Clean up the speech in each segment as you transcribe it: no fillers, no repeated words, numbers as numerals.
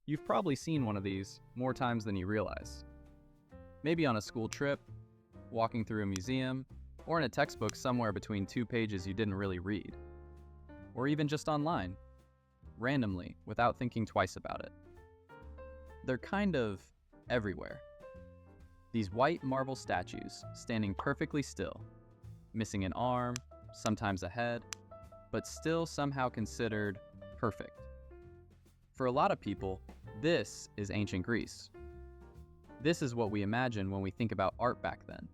You've probably seen one of these more times than you realize. Maybe on a school trip, walking through a museum, or in a textbook somewhere between two pages you didn't really read. Or even just online, randomly, without thinking twice about it. They're kind of everywhere. These white marble statues standing perfectly still, missing an arm, sometimes a head, but still somehow considered perfect. For a lot of people, this is ancient Greece. This is what we imagine when we think about art back then.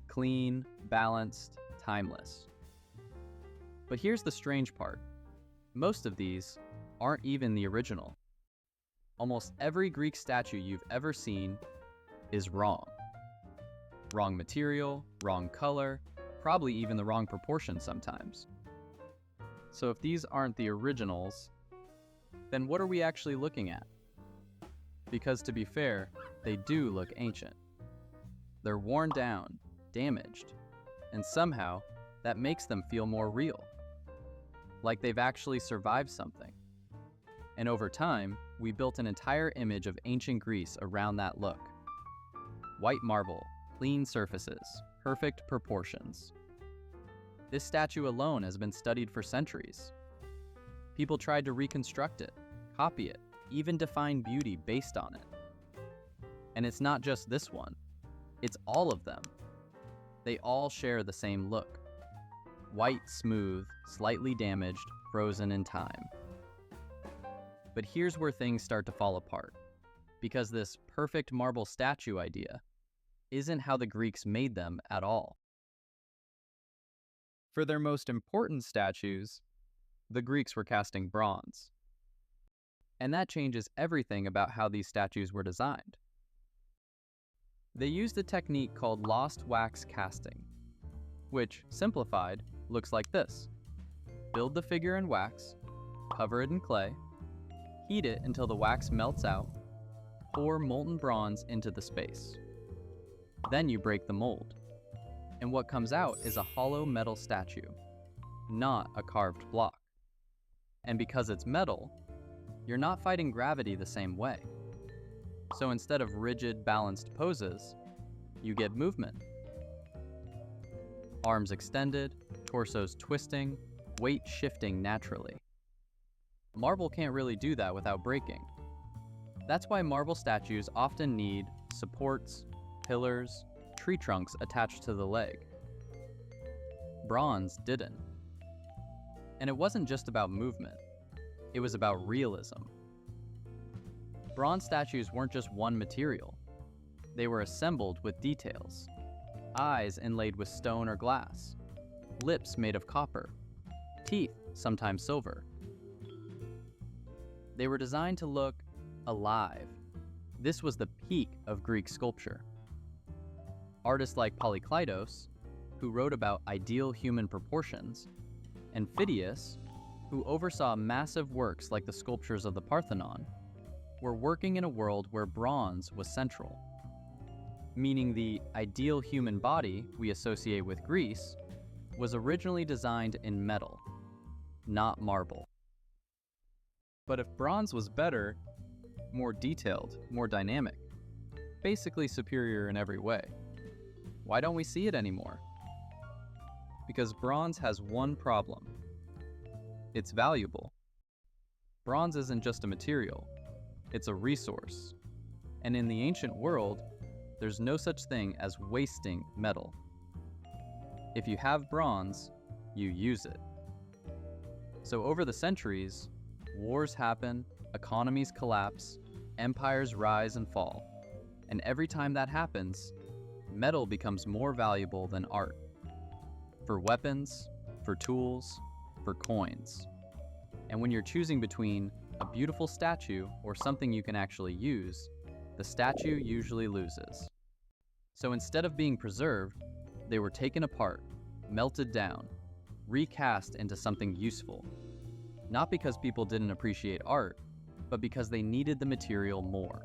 Clean, balanced, timeless. But here's the strange part. Most of these aren't even the original. Almost every Greek statue you've ever seen is wrong. Wrong material, wrong color, probably even the wrong proportion sometimes. So if these aren't the originals, then what are we actually looking at? Because to be fair, they do look ancient. They're worn down, damaged, and somehow that makes them feel more real. Like they've actually survived something. And over time, we built an entire image of ancient Greece around that look. White marble, clean surfaces, perfect proportions. This statue alone has been studied for centuries. People tried to reconstruct it, copy it, even define beauty based on it. And it's not just this one, it's all of them. They all share the same look. White, smooth, slightly damaged, frozen in time. But here's where things start to fall apart, because this perfect marble statue idea isn't how the Greeks made them at all. For their most important statues, the Greeks were casting bronze. And that changes everything about how these statues were designed. They used a technique called lost wax casting, which, simplified, looks like this. Build the figure in wax, cover it in clay, heat it until the wax melts out, pour molten bronze into the space. Then you break the mold, and what comes out is a hollow metal statue, not a carved block. And because it's metal, you're not fighting gravity the same way. So instead of rigid, balanced poses, you get movement. Arms extended, torsos twisting, weight shifting naturally. Marble can't really do that without breaking. That's why marble statues often need supports, pillars, tree trunks attached to the leg. Bronze didn't. And it wasn't just about movement, it was about realism. Bronze statues weren't just one material. They were assembled with details. Eyes inlaid with stone or glass, lips made of copper, teeth, sometimes silver. They were designed to look alive. This was the peak of Greek sculpture. Artists like Polykleitos, who wrote about ideal human proportions, and Phidias, who oversaw massive works like the sculptures of the Parthenon, were working in a world where bronze was central, meaning the ideal human body we associate with Greece was originally designed in metal, not marble. But if bronze was better, more detailed, more dynamic, basically superior in every way, why don't we see it anymore? Because bronze has one problem. It's valuable. Bronze isn't just a material, it's a resource. And in the ancient world, there's no such thing as wasting metal. If you have bronze, you use it. So over the centuries, wars happen, economies collapse, empires rise and fall. And every time that happens, metal becomes more valuable than art. For weapons, for tools, for coins. And when you're choosing between a beautiful statue or something you can actually use, the statue usually loses. So instead of being preserved, they were taken apart, melted down, recast into something useful. Not because people didn't appreciate art, but because they needed the material more.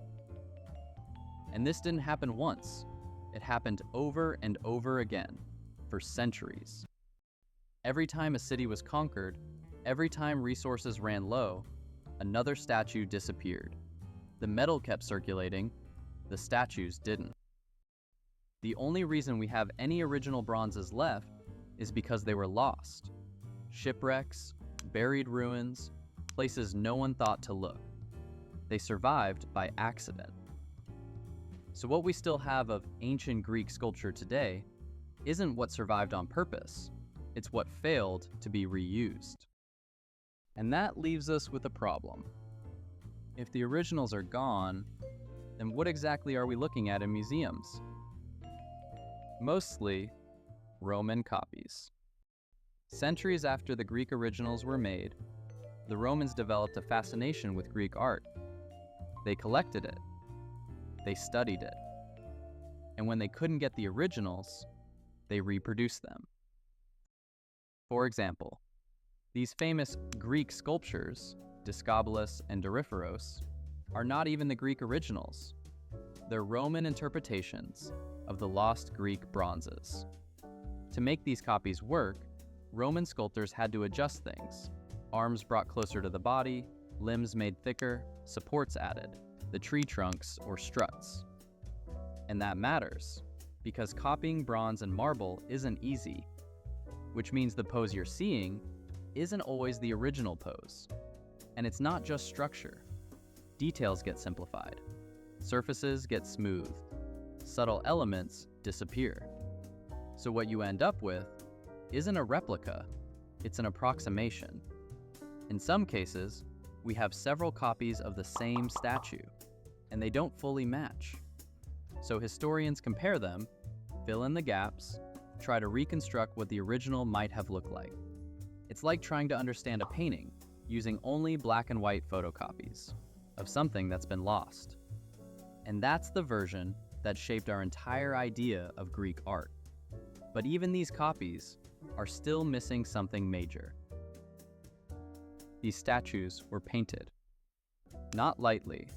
And this didn't happen once. It happened over and over again, for centuries. Every time a city was conquered, every time resources ran low, another statue disappeared, The metal kept circulating, the statues didn't. The only reason we have any original bronzes left is because they were lost. Shipwrecks, buried ruins, places no one thought to look. They survived by accident. So what we still have of ancient Greek sculpture today isn't what survived on purpose, it's what failed to be reused. And that leaves us with a problem. If the originals are gone, then what exactly are we looking at in museums? Mostly Roman copies. Centuries after the Greek originals were made, the Romans developed a fascination with Greek art. They collected it. They studied it. And when they couldn't get the originals, they reproduced them. For example, these famous Greek sculptures, Discobolus and Doryphoros, are not even the Greek originals. They're Roman interpretations of the lost Greek bronzes. To make these copies work, Roman sculptors had to adjust things. Arms brought closer to the body, limbs made thicker, supports added, the tree trunks or struts. And that matters, because copying bronze and marble isn't easy, which means the pose you're seeing isn't always the original pose. And it's not just structure. Details get simplified. Surfaces get smoothed. Subtle elements disappear. So what you end up with isn't a replica, it's an approximation. In some cases, we have several copies of the same statue, and they don't fully match. So historians compare them, fill in the gaps, try to reconstruct what the original might have looked like. It's like trying to understand a painting using only black and white photocopies of something that's been lost. And that's the version that shaped our entire idea of Greek art. But even these copies are still missing something major. These statues were painted. Not lightly,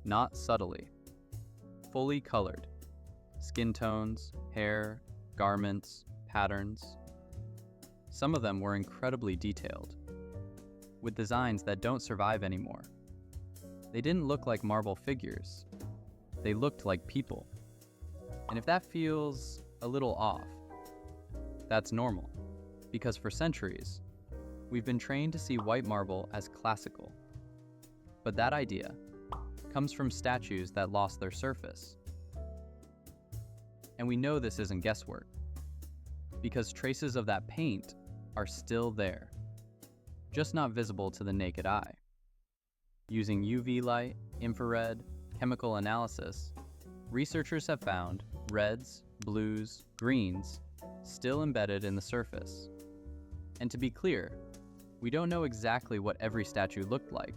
not subtly, fully colored. Skin tones, hair, garments, patterns. Some of them were incredibly detailed, with designs that don't survive anymore. They didn't look like marble figures. They looked like people. And if that feels a little off, that's normal, because for centuries, we've been trained to see white marble as classical. But that idea comes from statues that lost their surface. And we know this isn't guesswork, because traces of that paint are still there, just not visible to the naked eye. Using UV light, infrared, chemical analysis, researchers have found reds, blues, greens still embedded in the surface. And to be clear, we don't know exactly what every statue looked like.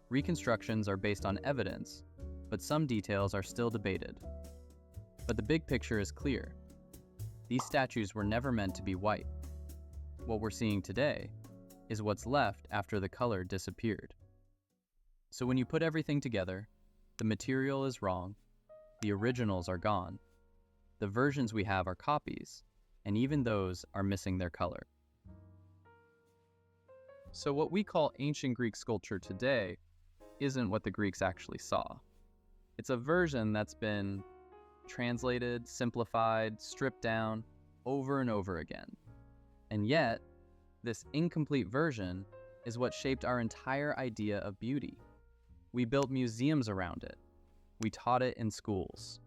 Reconstructions are based on evidence, but some details are still debated. But the big picture is clear. These statues were never meant to be white. What we're seeing today is what's left after the color disappeared. So when you put everything together, the material is wrong, the originals are gone, the versions we have are copies, and even those are missing their color. So what we call ancient Greek sculpture today isn't what the Greeks actually saw. It's a version that's been translated, simplified, stripped down over and over again. And yet, this incomplete version is what shaped our entire idea of beauty. We built museums around it. We taught it in schools.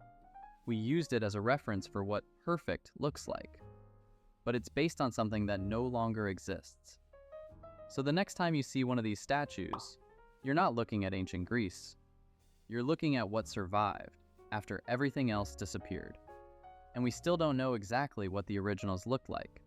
We used it as a reference for what perfect looks like. But it's based on something that no longer exists. So the next time you see one of these statues, you're not looking at ancient Greece. You're looking at what survived after everything else disappeared. And we still don't know exactly what the originals looked like.